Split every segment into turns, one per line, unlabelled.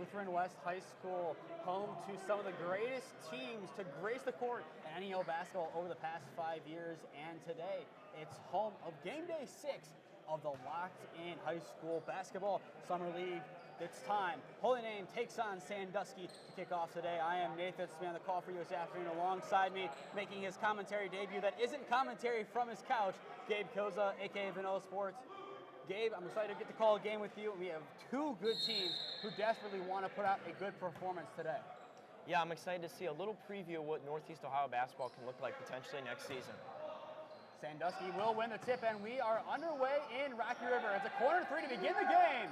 Lutheran West High School, home to some of the greatest teams to grace the court in NEL basketball over the past 5 years, and today it's home of game day 6 of the locked-in high school basketball summer league. It's time. Holy Name takes on Sandusky to kick off today. I am Nathan Smee on the call for you this afternoon. Alongside me, making his commentary debut that isn't commentary from his couch, Gabe Koza, aka Vanilla Sports. Gabe, I'm excited to get to call a game with you. We have two good teams who desperately want to put out a good performance today.
Yeah, I'm excited to see a little preview of what Northeast Ohio basketball can look like potentially next season.
Sandusky will win the tip, and we are underway in Rocky River. It's a corner three to begin the game.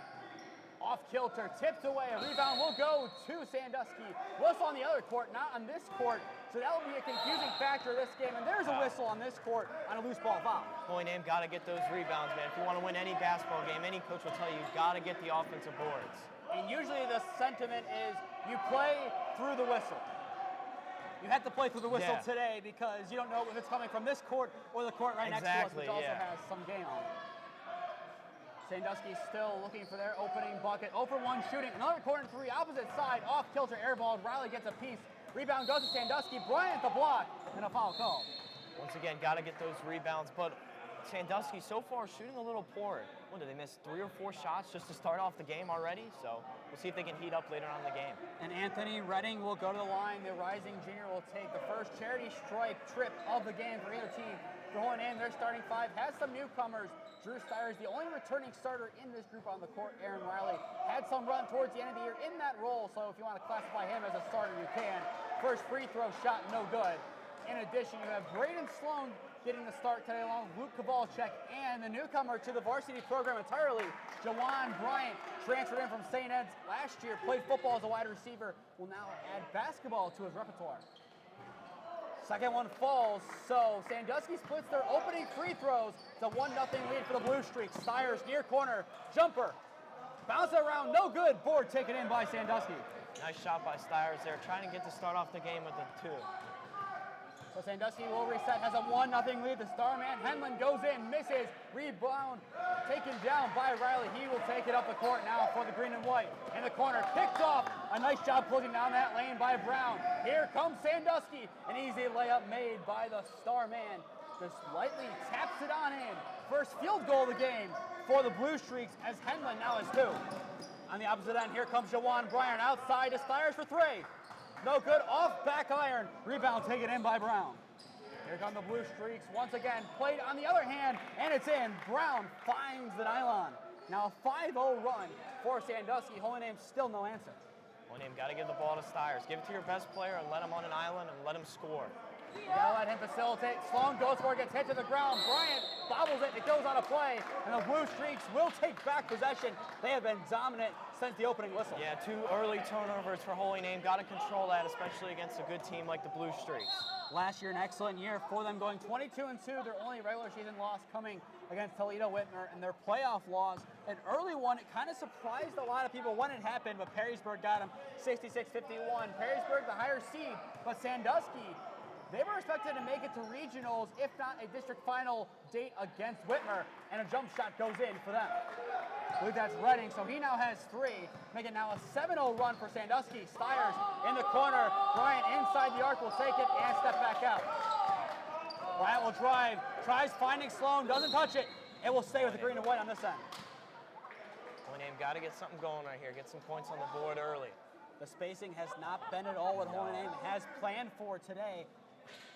Off kilter, tipped away. A rebound will go to Sandusky. Whistle on the other court, not on this court. So that will be a confusing factor of this game. And there's a whistle on this court on a loose ball foul.
Holy Name got to get those rebounds, man. If you want to win any basketball game, any coach will tell you you've got to get the offensive boards.
And usually the sentiment is you play through the whistle. You have to play through the whistle today because you don't know if it's coming from this court or the court right next to us, which also has some game on it. Sandusky still looking for their opening bucket. 0 for 1 shooting. Another corner three, opposite side, off kilter, airballed. Riley gets a piece. Rebound goes to Sandusky. Bryant the block, and a foul call.
Once again, got to get those rebounds, but Sandusky so far shooting a little poor. What, did they miss 3 or 4 shots just to start off the game already? So we'll see if they can heat up later on in the game.
And Anthony Redding will go to the line. The rising junior will take the first charity stripe trip of the game for either team. Going in, their starting five has some newcomers. Drew Styers, the only returning starter in this group on the court. Aaron Riley had some run towards the end of the year in that role, so if you want to classify him as a starter, you can. First free throw shot, no good. In addition, you have Braden Sloan getting the start today along with Luke Kowalczyk, and the newcomer to the varsity program entirely, Jawan Bryant, transferred in from St. Ed's last year, played football as a wide receiver, will now add basketball to his repertoire. Second one falls, so Sandusky splits their opening free throws. It's a 1-0 lead for the Blue Streaks. Styers near corner, jumper, bounce it around, no good. Board taken in by Sandusky.
Nice shot by Styers there, trying to get to start off the game with a 2.
So Sandusky will reset, has a 1-0 lead. The star man, Henlon, goes in, misses, rebound, taken down by Riley. He will take it up the court now for the green and white. In the corner, picked off. A nice job closing down that lane by Brown. Here comes Sandusky. An easy layup made by the star man. Just lightly taps it on in. First field goal of the game for the Blue Streaks as Henlon now has 2. On the opposite end, here comes Jawan Bryant outside to Styers for 3. No good, off back iron. Rebound taken in by Brown. Here come the Blue Streaks once again. Played on the other hand, and it's in. Brown finds the nylon. Now a 5-0 run for Sandusky. Holy Name still no answer.
Holy Name got to give the ball to Styers. Give it to your best player and let him on an island and let him score.
You gotta let him facilitate. Sloan goes for it, gets hit to the ground. Bryant bobbles it, it goes on a play, and the Blue Streaks will take back possession. They have been dominant since the opening whistle.
Yeah, 2 early turnovers for Holy Name. Got to control that, especially against a good team like the Blue Streaks.
Last year, an excellent year for them, going 22-2. Their only regular season loss coming against Toledo Whitmer, and their playoff loss, an early one. It kind of surprised a lot of people when it happened, but Perrysburg got them 66-51. Perrysburg, the higher seed, but Sandusky, they were expected to make it to regionals, if not a district final date against Whitmer, and a jump shot goes in for them. I believe that's Redding, so he now has 3, making now a 7-0 run for Sandusky. Styers in the corner, Bryant inside the arc will take it and step back out. Bryant will drive, tries finding Sloan, doesn't touch it. It will stay with the green and white on this end.
Holy Name got to get something going right here, get some points on the board early.
The spacing has not been at all what Holy Name has planned for today.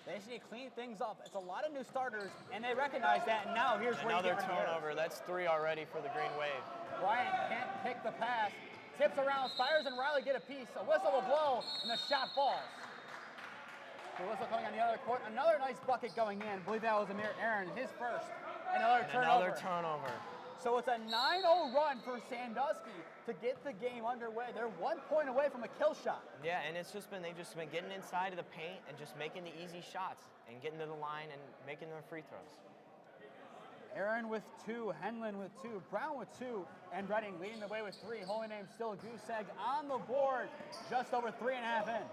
They just need to clean things up. It's a lot of new starters, and they recognize that. And now here's where you get
another turnover. That's 3 already for the Green Wave.
Bryant can't pick the pass. Tips around. Styers and Riley get a piece. A whistle will blow, and the shot falls. The whistle coming on the other court. Another nice bucket going in. I believe that was Amir Aaron, his first. Another turnover. So it's a 9-0 run for Sandusky to get the game underway. They're 1 point away from a kill shot.
Yeah, and they've just been getting inside of the paint and just making the easy shots and getting to the line and making their free throws.
Aaron with 2, Henlon with 2, Brown with 2, and Redding leading the way with 3. Holy Name still a goose egg on the board, just over 3.5 in.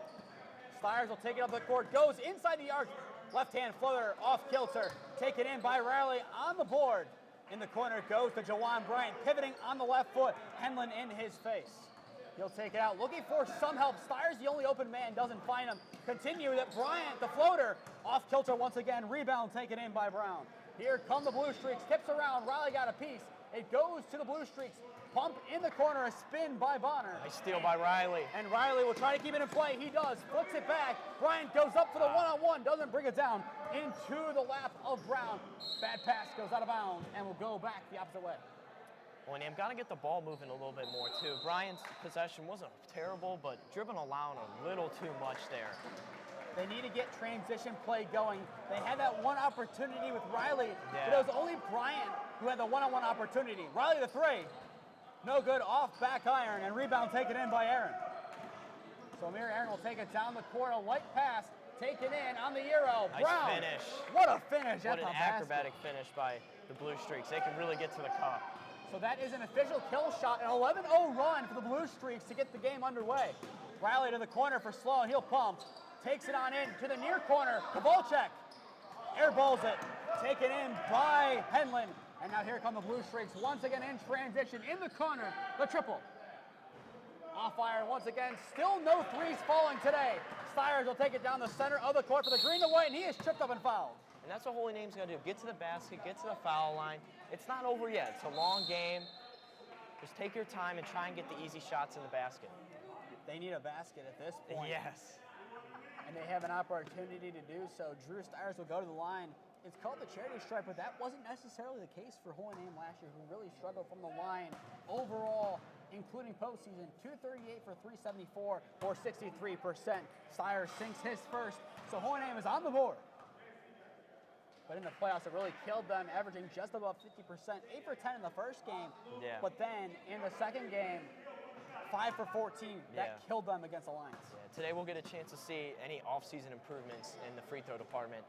Styers will take it up the court, goes inside the arc, left-hand floater off kilter, taken in by Riley on the board. In the corner goes to Jawan Bryant, pivoting on the left foot. Henlon in his face. He'll take it out, looking for some help. Styers, the only open man, doesn't find him. Continue that Bryant, the floater, off kilter once again. Rebound taken in by Brown. Here come the Blue Streaks, tips around, Riley got a piece. It goes to the Blue Streaks. Pump in the corner, a spin by Bonner.
Nice steal by Riley.
And Riley will try to keep it in play. He does, flips it back. Bryant goes up for the one-on-one, doesn't bring it down into the lap of Brown. Bad pass goes out of bounds and will go back the opposite way.
Well, and got to get the ball moving a little bit more, too. Bryant's possession wasn't terrible, but dribbling allowing a little too much there.
They need to get transition play going. They had that one opportunity with Riley, but it was only Bryant who had the one-on-one opportunity. Riley the three. No good, off back iron, and rebound taken in by Aaron. So Amir Aaron will take it down the court, a light pass, taken in on the Euro.
Nice
Brown.
finish.
What a finish.
What an acrobatic finish by the Blue Streaks. They can really get to the cup.
So that is an official kill shot, an 11-0 run for the Blue Streaks to get the game underway. Riley to the corner for Sloan, he'll pump. Takes it on in to the near corner, Kowalczyk. Airballs it, taken in by Henlin. And now here come the Blue Streaks, once again in transition, in the corner, the triple. Off iron once again, still no threes falling today. Styers will take it down the center of the court for the green and white, and he is tripped up and fouled.
And that's what Holy Name's got to do. Get to the basket, get to the foul line. It's not over yet. It's a long game. Just take your time and try and get the easy shots in the basket.
They need a basket at this point.
Yes.
And they have an opportunity to do so. Drew Styers will go to the line. It's called the charity stripe, but that wasn't necessarily the case for Holy Name last year, who really struggled from the line overall, including postseason. 238 for 374 or 63%. Styers sinks his first, so Holy Name is on the board. But in the playoffs, it really killed them, averaging just above 50%. 8 for 10 in the first game, but then in the second game, 5 for 14. That killed them against the Lions.
Today we'll get a chance to see any off-season improvements in the free throw department.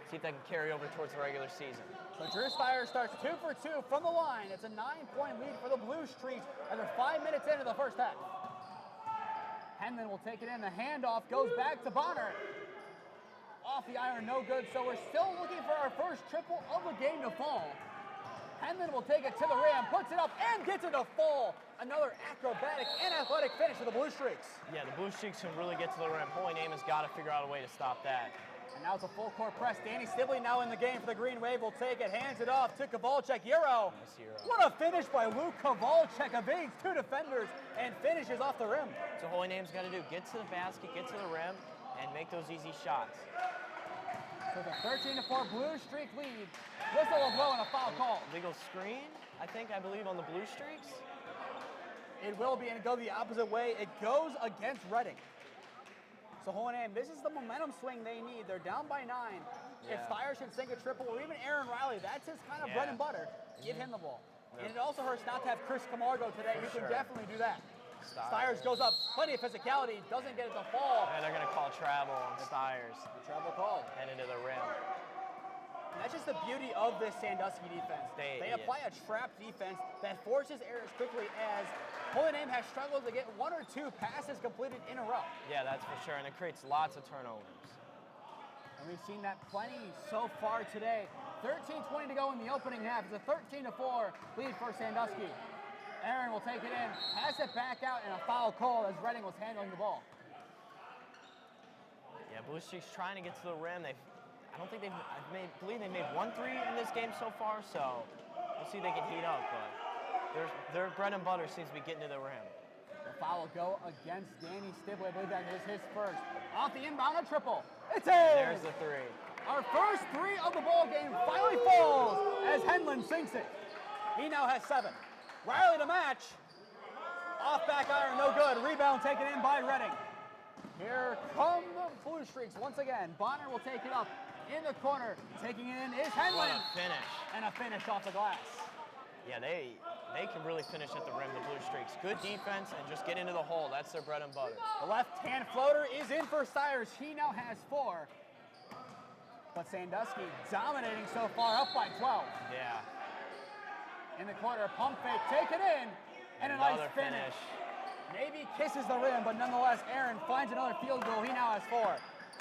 See if they can carry over towards the regular season.
So Drew Styers starts 2 for 2 from the line. It's a 9-point lead for the Blue Streaks as they're 5 minutes into the first half. Henlin will take it in. The handoff goes back to Bonner. Off the iron, no good. So we're still looking for our first triple of the game to fall. Henlin will take it to the rim, puts it up, and gets it to fall. Another acrobatic and athletic finish for the Blue Streaks.
Yeah, the Blue Streaks can really get to the rim. Holy Name has got to figure out a way to stop that.
And now it's a full court press. Danny Stibley now in the game for the Green Wave will take it, hands it off to Kowalczyk. Euro.
Nice Euro.
What a finish by Luke Kowalczyk. Evades 2 defenders and finishes off the rim.
So Holy Name's got to do, get to the basket, get to the rim, and make those easy shots.
So the 13-4 Blue Streak lead. Whistle will blow and a foul call.
Legal screen, I believe, on the Blue Streaks.
It will be, and it go the opposite way. It goes against Reading. So Holy Name, this is the momentum swing they need. They're down by 9. If Styers should sink a triple, or even Aaron Riley, that's his kind of bread and butter. Give him the ball. And it also hurts not to have Chris Camargo today. He can definitely do that. Styers goes up, plenty of physicality, doesn't get it to fall.
And they're going to call travel on Styers.
The travel called.
And into the rim.
And that's just the beauty of this Sandusky defense. They apply a trap defense that forces errors quickly, as Holy Name has struggled to get 1 or 2 passes completed in a row.
Yeah, that's for sure, and it creates lots of turnovers.
And we've seen that plenty so far today. 13:20 to go in the opening half. It's a 13-4 lead for Sandusky. Aaron will take it in, pass it back out, and a foul call as Reading was handling the ball.
Yeah, Blue Streaks trying to get to the rim. I believe they made 1 3 in this game so far, so we'll see if they can heat up. But their bread and butter seems to be getting to the rim.
The foul will go against Danny Stibley. I believe that is his first. Off the inbound, a triple. It's in!
There's the 3.
Our first 3 of the ball game finally falls as Henlin sinks it. He now has 7. Riley to match. Off back iron, no good. Rebound taken in by Reading. Here come the Blue Streaks once again. Bonner will take it up in the corner. Taking it in is Henlin.
What a finish.
And a finish off the glass.
Yeah, they can really finish at the rim, the Blue Streaks. Good defense and just get into the hole. That's their bread and butter.
The left-hand floater is in for Styers. He now has 4. But Sandusky dominating so far, up by 12.
Yeah.
In the corner, pump fake, take it in, and a nice finish. Maybe kisses the rim, but nonetheless, Aaron finds another field goal. He now has 4.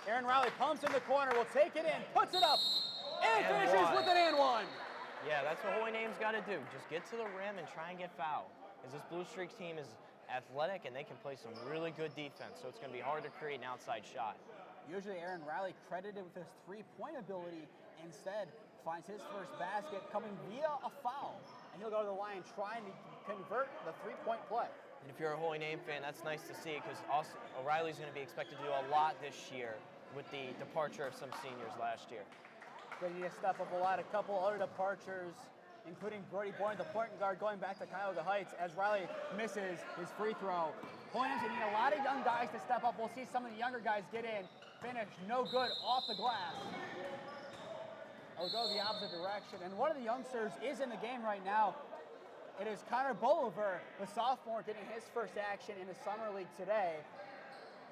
Aaron Riley pumps in the corner, will take it in, puts it up, and finishes with an and 1.
Yeah, that's what Holy Name's got to do. Just get to the rim and try and get fouled. Because this Blue Streaks team is athletic, and they can play some really good defense, so it's going to be hard to create an outside shot.
Usually Aaron Riley credited with his three-point ability, instead finds his first basket coming via a foul, and he'll go to the line trying to convert the three-point play.
And if you're a Holy Name fan, that's nice to see, because O'Reilly's going to be expected to do a lot this year with the departure of some seniors last year.
They need to step up a lot. A couple other departures, including Brody Bourne, the point guard, going back to Cuyahoga Heights as Riley misses his free throw. Holy Name's going to need a lot of young guys to step up. We'll see some of the younger guys get in, finish no good off the glass. I'll go the opposite direction. And one of the youngsters is in the game right now. It is Connor Bolivar, the sophomore, getting his first action in the Summer League today.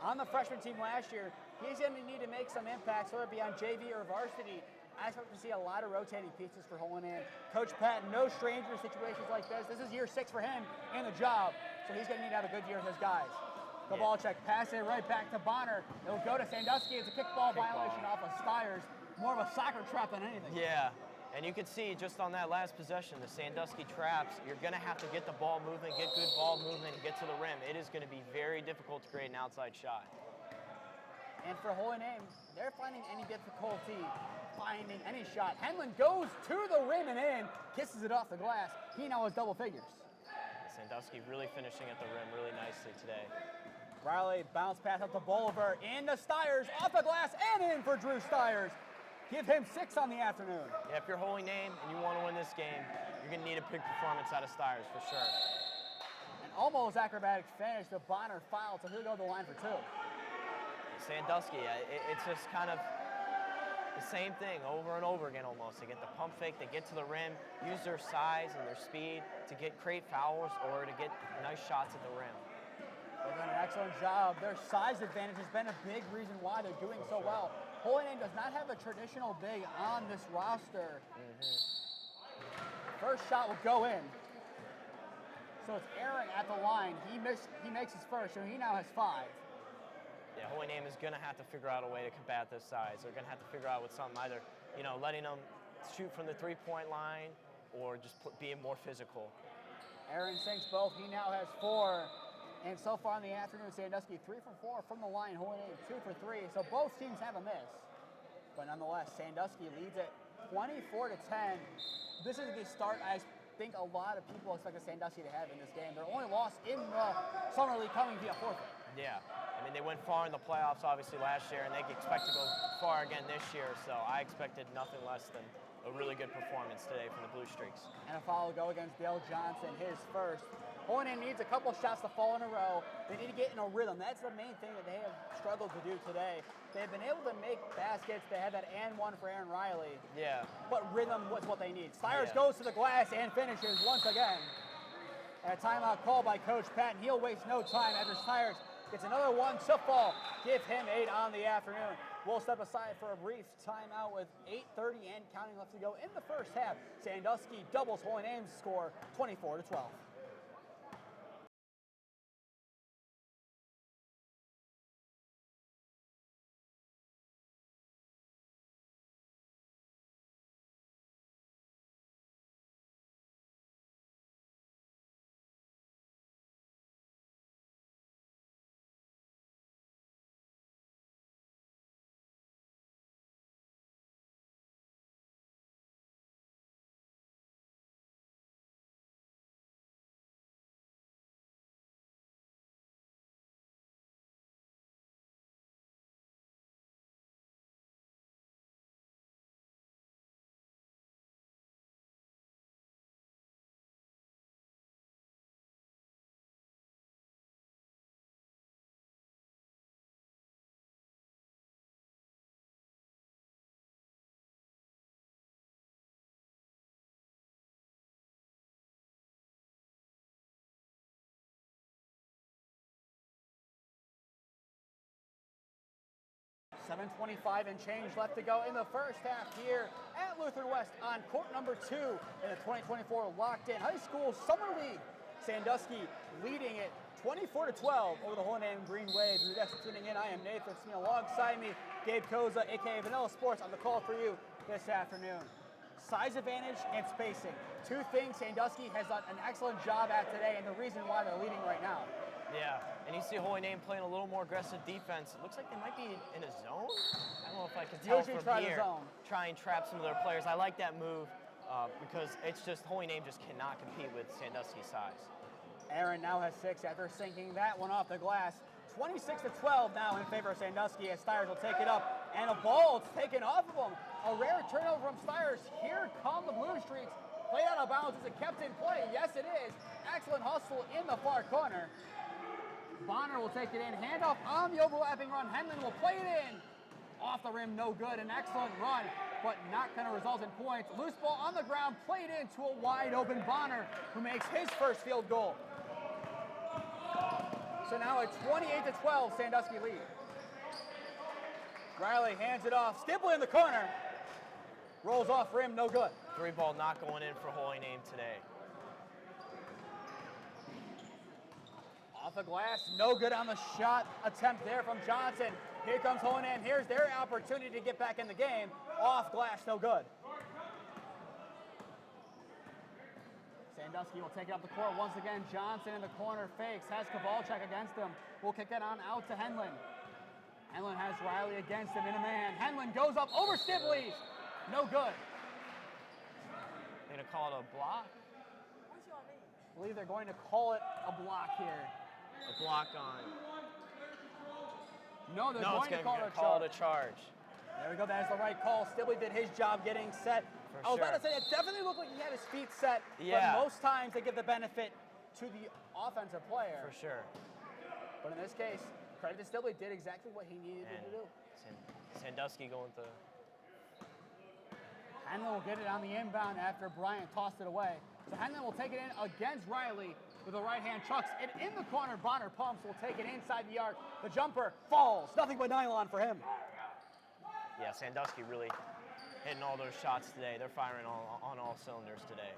On the freshman team last year, he's going to need to make some impacts, whether it be on JV or varsity. I expect to see a lot of rotating pieces for Holy Name. Coach Patton, no stranger to situations like this. This is year 6 for him in the job, so he's going to need to have a good year with his guys. The ball check, pass it right back to Bonner. It'll go to Sandusky. It's a kickball violation off of Styers. More of a soccer trap than anything.
Yeah, and you can see just on that last possession, the Sandusky traps, you're going to have to get the ball movement, get good ball movement, and get to the rim. It is going to be very difficult to create an outside shot.
And for Holy Name, they're finding any difficulty finding any shot. Henlon goes to the rim and in, kisses it off the glass. He now has double figures.
Sandusky really finishing at the rim really nicely today.
Riley, bounce pass up to Bolivar, into Styers, off the glass, and in for Drew Styers. Give him 6 on the afternoon.
Yeah, if you're Holy Name and you want to win this game, you're going to need a big performance out of Styers for sure.
An almost acrobatic finish, the Bonner fouled, so he'll go to the line for 2.
Sandusky, it's just kind of the same thing over and over again almost. They get the pump fake, they get to the rim, use their size and their speed to create fouls or to get nice shots at the rim.
They've done an excellent job. Their size advantage has been a big reason why they're doing so well. Holy Name does not have a traditional big on this roster. First shot will go in. So it's Aaron at the line. He makes his first, so he now has 5.
Yeah, Holy Name is going to have to figure out a way to combat this size. They're going to have to figure out with something, either letting them shoot from the three-point line or just being more physical.
Aaron sinks both. He now has 4. And so far in the afternoon, Sandusky 3 for 4 from the line. Holy Name 2 for 3. So both teams have a miss. But nonetheless, Sandusky leads it 24-10. This is the start I think a lot of people expect Sandusky to have in this game. Their only loss in the Summer League coming via forfeit.
Yeah. I mean, they went far in the playoffs, obviously, last year, and they expect to go far again this year. So I expected nothing less than a really good performance today from the Blue Streaks.
And a foul will go against Dale Johnson, his first. Holy Name needs a couple shots to fall in a row. They need to get in a rhythm. That's the main thing that they have struggled to do today. They've been able to make baskets. They had that and one for Aaron Riley.
Yeah.
But rhythm was what they need. Styers goes to the glass and finishes once again. And a timeout call by Coach Patton. He'll waste no time after Styers gets another one to fall. Give him 8 on the afternoon. We'll step aside for a brief timeout with 8:30 and counting left to go in the first half. Sandusky doubles Holy Name's score 24-12. $7:25 and change left to go in the first half here at Lutheran West on court number 2 in the 2024 Locked In High School Summer League. Sandusky leading it 24-12 over the Holy Name Green Wave. You're just tuning in. I am Nathan Smee. Alongside me, Gabe Koza, aka Vanilla Sports, on the call for you this afternoon. Size advantage and spacing. 2 things Sandusky has done an excellent job at today, and the reason why they're leading right now.
Yeah, and you see Holy Name playing a little more aggressive defense. It looks like they might be in a zone. I don't know if I can tell
Usually
from here.
zone.
Try and trap some of their players. I like that move because it's just Holy Name just cannot compete with Sandusky's size.
Aaron now has 6 after sinking that one off the glass. 26-12 now in favor of Sandusky as Styers will take it up, and a ball taken off of him. A rare turnover from Styers. Here come the Blue Streaks. Played out of bounds. Is it kept in play? Yes, it is. Excellent hustle in the far corner. Bonner will take it in. Handoff on the overlapping run. Henlon will play it in. Off the rim, no good. An excellent run, but not going to result in points. Loose ball on the ground, played into a wide open Bonner, who makes his first field goal. So now a 28-12 Sandusky lead. Riley hands it off. Stibley in the corner. Rolls off rim, no good.
3-ball not going in for Holy Name today.
Off the glass, no good on the shot attempt there from Johnson. Here comes Holy Name. Here's their opportunity to get back in the game. Off glass, no good. Sandusky will take it up the court once again. Johnson in the corner fakes, has Kowalczyk against him. Will kick it on out to Henlon. Henlon has Riley against him in a man. Henlon goes up over Stibley. No good.
They're going to call it a block?
I believe they're going to call it a block here.
A block on.
No, they're going to call it a charge. There we go. That is the right call. Stibley did his job getting set. I was about to say, it definitely looked like he had his feet set,
yeah.
But most times they give the benefit to the offensive player.
For sure.
But in this case, credit to Stibley, did exactly what he needed to do.
Sandusky going to...
Henlon will get it on the inbound after Bryant tossed it away. So Henlon will take it in against Riley with the right hand, chucks it in the corner. Bonner pumps, will take it inside the arc. The jumper falls. Nothing but nylon for him.
Yeah, Sandusky really hitting all those shots today. They're firing on all cylinders today.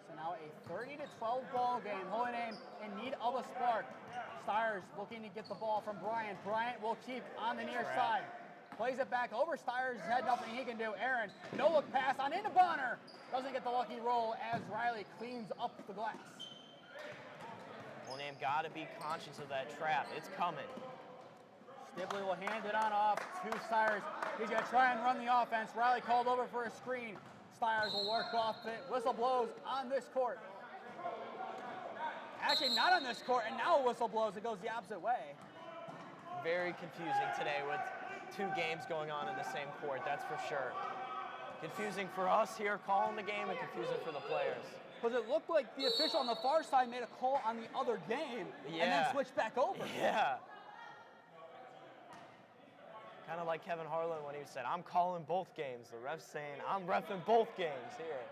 So now a 30-12 ball game. Holy Name in need of a spark. Styers looking to get the ball from Bryant. Bryant will keep on the near side. Plays it back over Styers. Had nothing he can do. Aaron, no look pass on into Bonner. Doesn't get the lucky roll as Riley cleans up the glass.
Holy Name got to be conscious of that trap. It's coming.
Stibley will hand it on off to Styers. He's going to try and run the offense. Riley called over for a screen. Styers will work off it. Whistle blows on this court. Actually, not on this court, and now a whistle blows. It goes the opposite way.
Very confusing today with 2 games going on in the same court, that's for sure. Confusing for us here calling the game and confusing for the players.
Because it looked like the official on the far side made a call on the other game and then switched back over.
Yeah. Kind of like Kevin Harlan when he said, I'm calling both games. The ref's saying, I'm reffing both games here.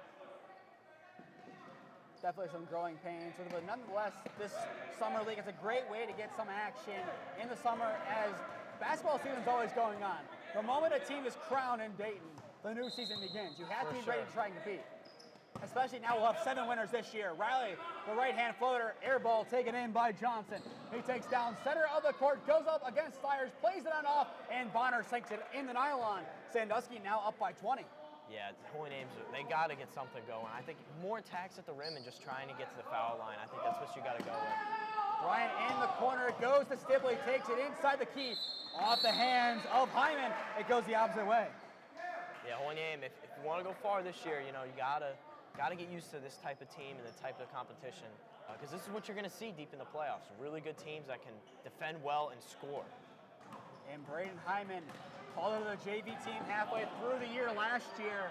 Definitely some growing pains. But nonetheless, this summer league is a great way to get some action in the summer as basketball season's always going on. The moment a team is crowned in Dayton, the new season begins. You have to be ready to try and compete. Especially now we'll have 7 winners this year. Riley, the right-hand floater, air ball taken in by Johnson. He takes down center of the court, goes up against Styers, plays it on off, and Bonner sinks it in the nylon. Sandusky now up by 20.
Yeah, Holy Names, they got to get something going. I think more attacks at the rim and just trying to get to the foul line. I think that's what you got to go with.
Bryant in the corner, it goes to Stibley, takes it inside the key. Off the hands of Hyman, it goes the opposite way.
Yeah, Holy Name, if you want to go far this year, you know, you got to get used to this type of team and the type of competition because this is what you're going to see deep in the playoffs. Really good teams that can defend well and score.
And Braden Hyman called into the JV team halfway through the year last year.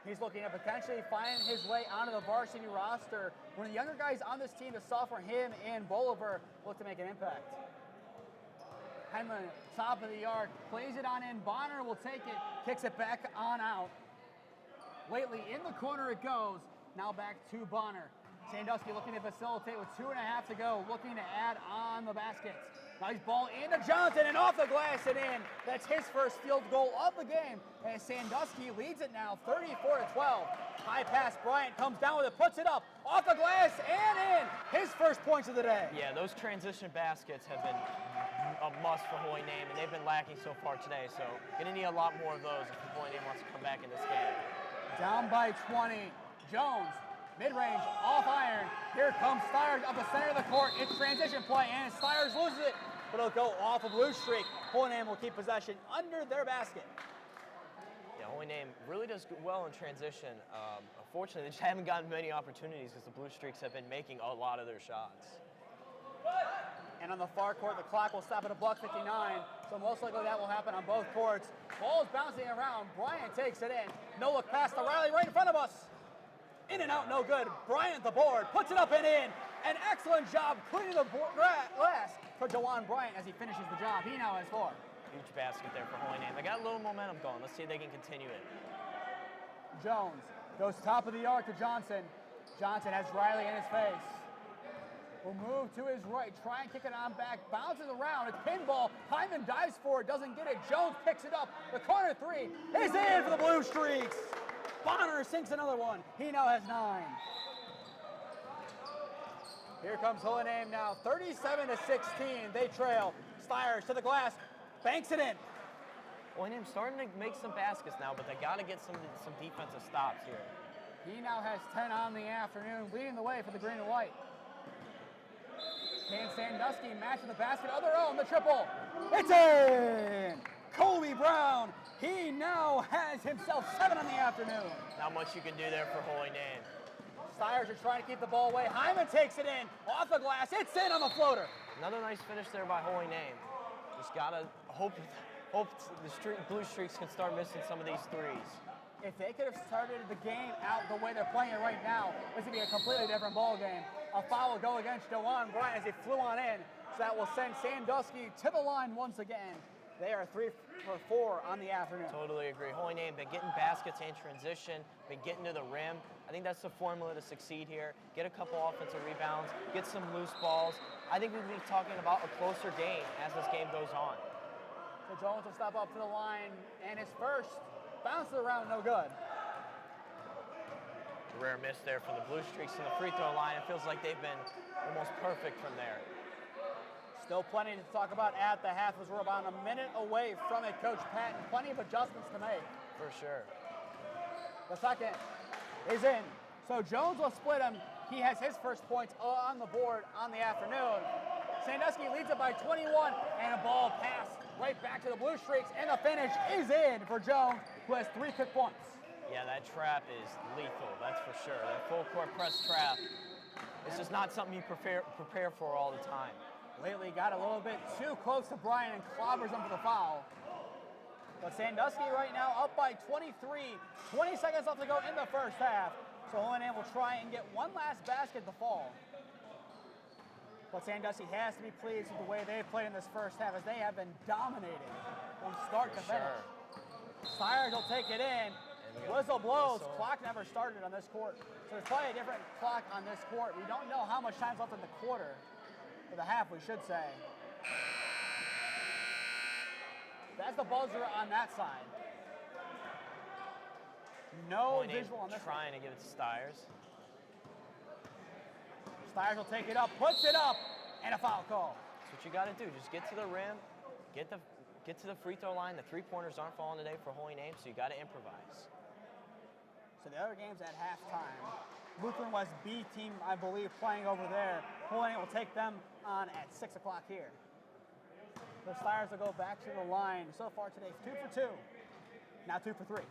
He's looking to potentially find his way onto the varsity roster. One of the younger guys on this team, the sophomore, him and Bolivar, look to make an impact. Hyman, top of the arc, plays it on in. Bonner will take it, kicks it back on out. Lately, in the corner it goes. Now back to Bonner. Sandusky looking to facilitate with 2.5 to go, looking to add on the baskets. Nice ball into Johnson and off the glass and in. That's his first field goal of the game. And Sandusky leads it now 34-12. High pass, Bryant comes down with it, puts it up, off the glass and in. His first points of the day.
Yeah, those transition baskets have been a must for Holy Name, and they've been lacking so far today. So gonna need a lot more of those if Holy Name wants to come back in this game.
Down by 20. Jones Mid-range, off iron. Here comes Styers up the center of the court. It's transition play, and Styers loses it, but it'll go off a blue streak. Holy Name will keep possession under their basket.
Yeah, Holy Name really does well in transition. Unfortunately, they just haven't gotten many opportunities because the Blue Streaks have been making a lot of their shots.
And on the far court, the clock will stop at a $1:59, so most likely that will happen on both courts. Ball's bouncing around. Bryant takes it in. No look past the Riley right in front of us. In and out, no good. Bryant the board, puts it up and in. An excellent job cleaning the glass for Jawan Bryant as he finishes the job. He now has 4.
Huge basket there for Holy Name. They got a little momentum going. Let's see if they can continue it.
Jones goes top of the arc to Johnson. Johnson has Riley in his face. Will move to his right, try and kick it on back, bounces around, it's pinball. Hyman dives for it, doesn't get it. Jones picks it up. The corner 3 is in for the Blue Streaks. Bonner sinks another one. He now has 9. Here comes Holy Name now, 37-16. They trail. Styers to the glass, banks it in.
Holy Name's starting to make some baskets now, but they got to get some defensive stops here.
He now has 10 on the afternoon, leading the way for the green and white. Can Sandusky matching the basket of their own, the triple. It's in! Colby Brown, he now has himself 7 on the afternoon.
Not much you can do there for Holy Name.
Styers are trying to keep the ball away. Hyman takes it in, off the glass, it's in on the floater.
Another nice finish there by Holy Name. Just gotta hope the Blue Streaks can start missing some of these threes.
If they could have started the game out the way they're playing it right now, this would be a completely different ball game. A foul will go against Jawan Bryant as he flew on in. So that will send Sandusky to the line once again. They are 3 for 4 on the afternoon.
Totally agree. Holy Name been getting baskets in transition, been getting to the rim. I think that's the formula to succeed here. Get a couple offensive rebounds, get some loose balls. I think we'll be talking about a closer game as this game goes on.
So Jones will step up to the line, and his first bounces around, no good.
Rare miss there from the Blue Streaks in the free throw line. It feels like they've been almost perfect from there.
Still plenty to talk about at the half as we're about a minute away from it, Coach Patton. Plenty of adjustments to make.
For sure.
The second is in. So Jones will split him. He has his first points on the board on the afternoon. Sandusky leads it by 21, and a ball pass right back to the Blue Streaks, and the finish is in for Jones, who has 3 quick points.
Yeah, that trap is lethal, that's for sure. That full court press trap is just not something you prepare for all the time.
Lately got a little bit too close to Bryant and clobbers him for the foul. But Sandusky right now up by 23, 20 seconds left to go in the first half. So Holy Name will try and get one last basket to fall. But Sandusky has to be pleased with the way they played in this first half, as they have been dominating from start to finish. Styers will take it in. Whistle blows. Clock never started on this court. So there's probably a different clock on this court. We don't know how much time's left in the quarter. For the half, we should say. That's the buzzer on that side. No visual on this one.
Trying to give it to Styers.
Styers will take it up, puts it up, and a foul call.
That's what you got to do. Just get to the rim, get to the free throw line. The 3-pointers aren't falling today for Holy Name, so you got to improvise.
So the other game's at halftime. Lutheran West B team, I believe, playing over there. Holy Name will take them on at 6 o'clock here. The Styers will go back to the line. So far today, 2 for 2. Now 2 for 3.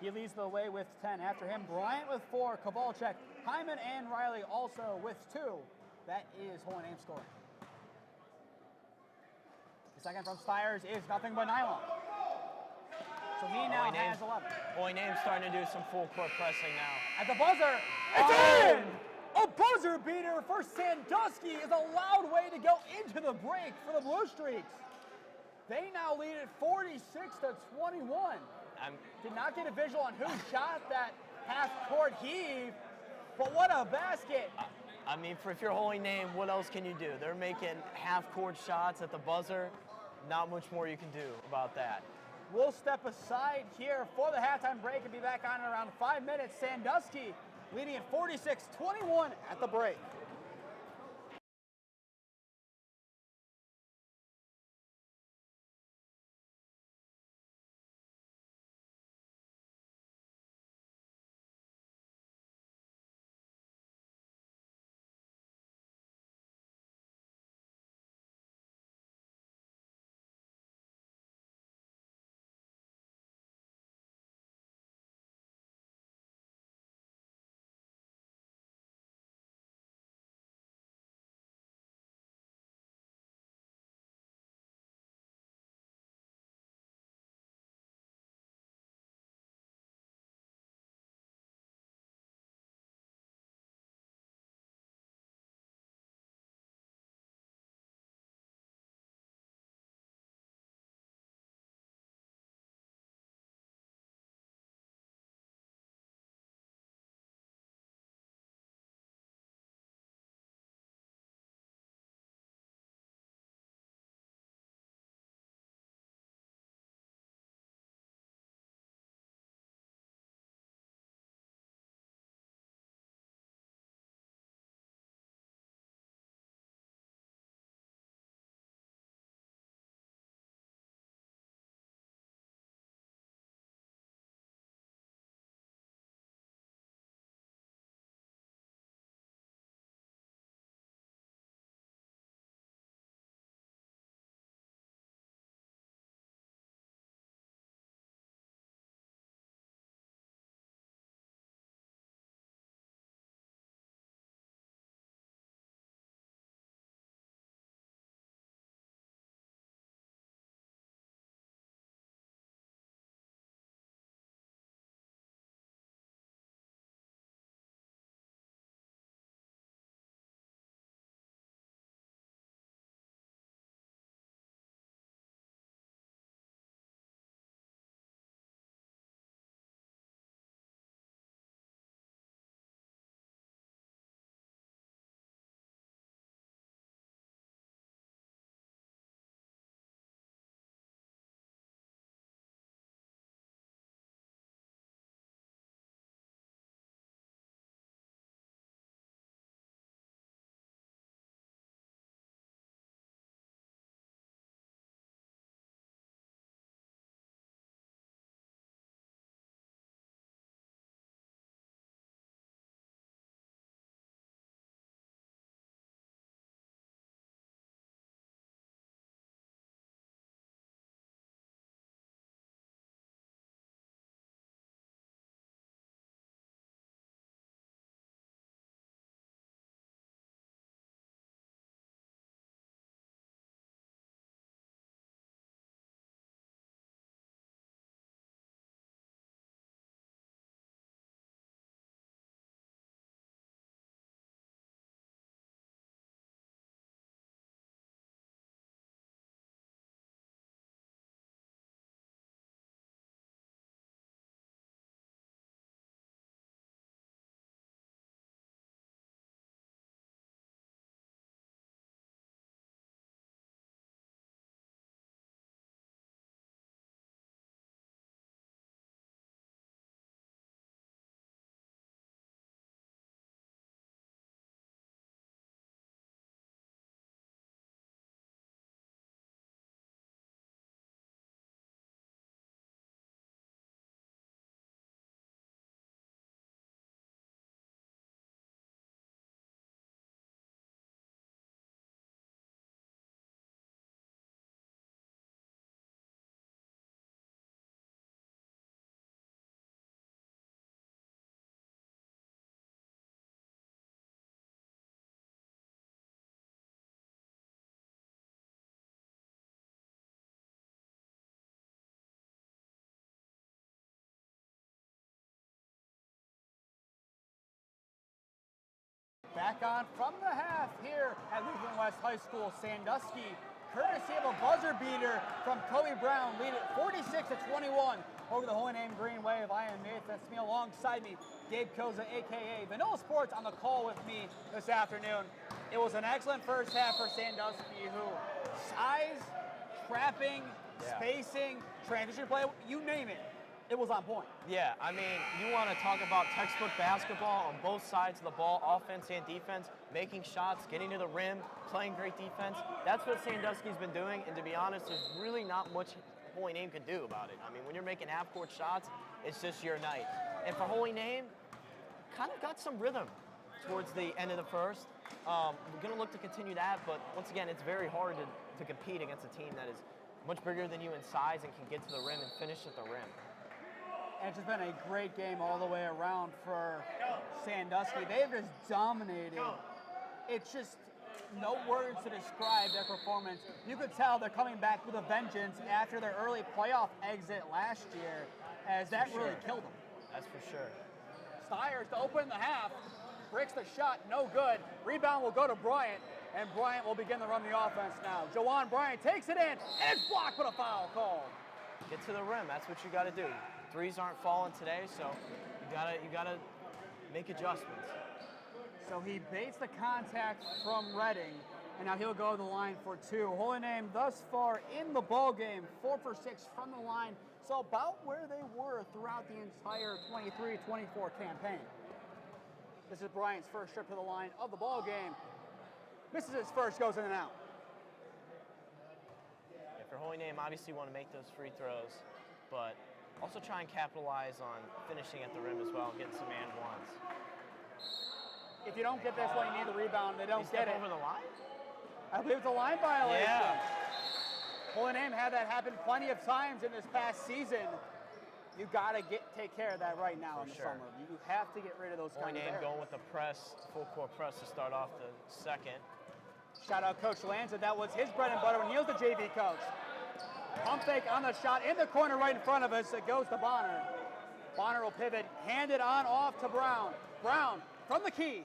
He leads the way with 10. After him, Bryant with 4, Kovalchuk, Hyman, and Riley also with 2. That is Holy Name scoring. The second from Styers is nothing but nylon. So he now has 11.
Holy Name's starting to do some full court pressing now.
At the buzzer, it's in! A buzzer beater for Sandusky is a loud way to go into the break for the Blue Streaks. They now lead it 46-21. Did not get a visual on who shot that half-court heave, but what a basket.
I mean, if you're Holy Name, what else can you do? They're making half-court shots at the buzzer. Not much more you can do about that.
We'll step aside here for the halftime break and be back on in around 5 minutes. Sandusky leading at 46-21 at the break. Back on from the half here at Lutheran West High School. Sandusky, courtesy of a buzzer beater from Kobe Brown, lead it 46-21 over the Holy Name Green Wave. I am Nathan Smee, alongside me, Gabe Koza, a.k.a. Vanilla Sports, on the call with me this afternoon. It was an excellent first half for Sandusky, who size, trapping, spacing, transition play, you name it. It was on point.
Yeah, I mean, you want to talk about textbook basketball on both sides of the ball, offense and defense, making shots, getting to the rim, playing great defense. That's what Sandusky's been doing, and to be honest, there's really not much Holy Name can do about it. I mean, when you're making half-court shots, it's just your night. And for Holy Name, kind of got some rhythm towards the end of the first. We're going to look to continue that, but once again, it's very hard to compete against a team that is much bigger than you in size and can get to the rim and finish at the rim.
And it's just been a great game all the way around for Sandusky. They've just dominated. It's just no words to describe their performance. You could tell they're coming back with a vengeance after their early playoff exit last year, as that really killed them.
That's for sure.
Styers to open the half, breaks the shot, no good. Rebound will go to Bryant, and Bryant will begin to run the offense now. Jawan Bryant takes it in, and it's blocked with a foul call.
Get to the rim, that's what you got to do. Threes aren't falling today, so you gotta make adjustments.
So he baits the contact from Reading, and now he'll go to the line for two. Holy Name thus far in the ball game, 4 for 6 from the line, so about where they were throughout the entire 23-24 campaign. This is Bryant's first trip to the line of the ball game. Misses his first, goes in and out.
Yeah, for Holy Name, obviously want to make those free throws, but also try and capitalize on finishing at the rim as well, getting some and ones.
If you don't get this one, you need the rebound. They don't get it.
Over the line?
I believe it's a line violation.
Yeah.
Holy Name had that happen plenty of times in this past season. You got to take care of that right now in the summer. You have to get rid of those kind of errors.
Holy Name going with the press, full court press to start off the second.
Shout out Coach Lanza. That was his bread and butter when he was the JV coach. Pump fake on the shot in the corner right in front of us. It goes to Bonner. Bonner will pivot, hand it on off to Brown. Brown from the key.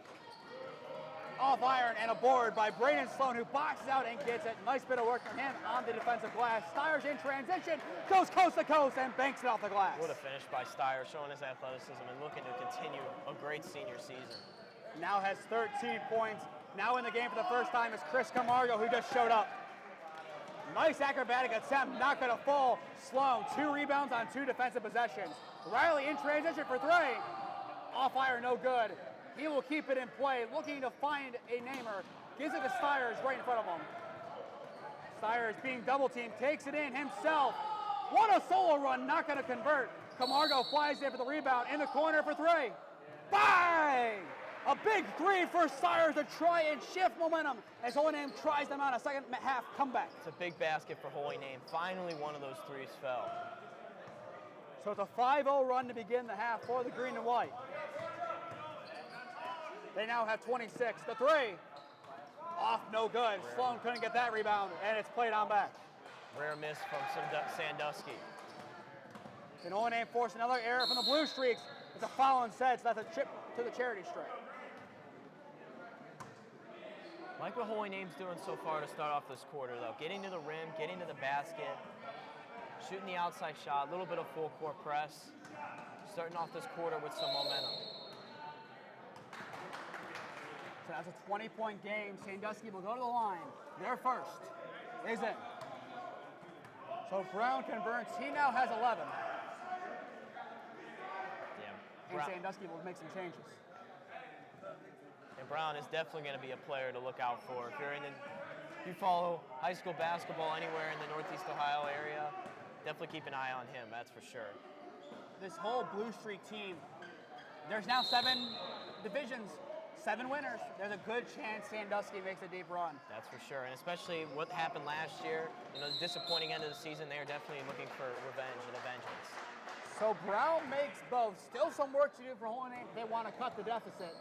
Off iron and a board by Braden Sloan, who boxes out and gets it. Nice bit of work from him on the defensive glass. Styers in transition, goes coast to coast and banks it off the glass.
What a finish by Styers, showing his athleticism and looking to continue a great senior season.
Now has 13 points. Now in the game for the first time is Chris Camargo, who just showed up. Nice acrobatic attempt, not going to fall. Sloan, 2 rebounds on 2 defensive possessions. Riley in transition for 3. Off iron, no good. He will keep it in play, looking to find a namer. Gives it to Styers right in front of him. Styers being double teamed, takes it in himself. What a solo run, not going to convert. Camargo flies in for the rebound, in the corner for 3. Bang! A big 3 for Styers to try and shift momentum as Holy Name tries them on a second half comeback.
It's a big basket for Holy Name. Finally, one of those threes fell.
So it's a 5-0 run to begin the half for the green and white. They now have 26. The 3. Off, no good. Sloan couldn't get that rebound, and it's played on back.
Rare miss from Sandusky.
Can Holy Name force another error from the Blue Streaks? It's a foul instead, so that's a chip to the charity stripe.
Like what Holy Name's doing so far to start off this quarter, though. Getting to the rim, getting to the basket, shooting the outside shot, a little bit of full court press. Starting off this quarter with some momentum.
So that's a 20-point game. Sandusky will go to the line. Their first is in. So Brown converts. He now has 11. And Sandusky will make some changes.
And Brown is definitely going to be a player to look out for. If you follow high school basketball anywhere in the Northeast Ohio area, definitely keep an eye on him, that's for sure.
This whole Blue Streak team, there's now 7 divisions, 7 winners. There's a good chance Sandusky makes a deep run.
That's for sure, and especially what happened last year, the disappointing end of the season, they are definitely looking for revenge and a vengeance.
So Brown makes both. Still some work to do for Holy Name. They want to cut the deficit.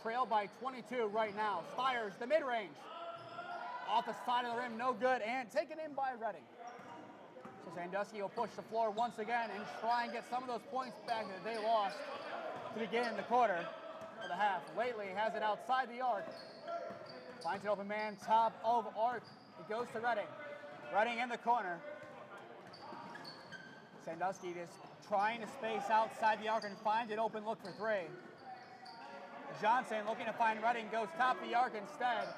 Trail by 22 right now. Styers, the mid-range. Off the side of the rim, no good, and taken in by Reading. So Sandusky will push the floor once again and try and get some of those points back that they lost to begin the quarter. of the half. Lately has it outside the arc. Finds an open man, top of arc. It goes to Redding. Redding in the corner. Sandusky just trying to space outside the arc and finds an open look for three. Johnson looking to find Redding, goes top of the arc instead.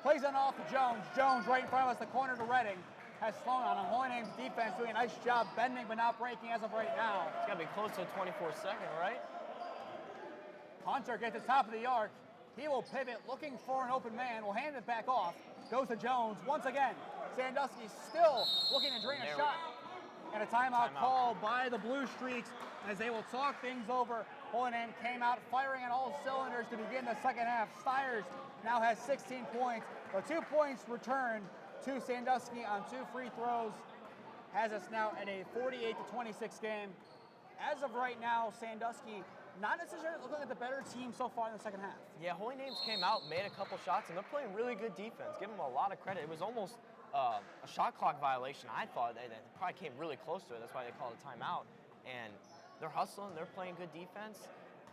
Plays it off to Jones. Jones right in front of us, the corner to Redding. Has slowed on him. Holy Name's defense doing a nice job bending but not breaking as of right now.
It's got to be close to 24-second, right?
Hunter gets the top of the arc. He will pivot, looking for an open man. Will hand it back off. Goes to Jones once again. Sandusky still looking to drain a shot. And a timeout called by the Blue Streaks as they will talk things over. Holy Name came out firing on all cylinders to begin the second half. Styers now has 16 points, but 2 points returned to Sandusky on 2 free throws. Has us now in a 48-26 game. As of right now, Sandusky not necessarily looking like the better team so far in the second half.
Yeah, Holy Names came out, made a couple shots, and they're playing really good defense. Give them a lot of credit. It was almost a shot clock violation. I thought they probably came really close to it. That's why they called a timeout. And they're hustling. They're playing good defense.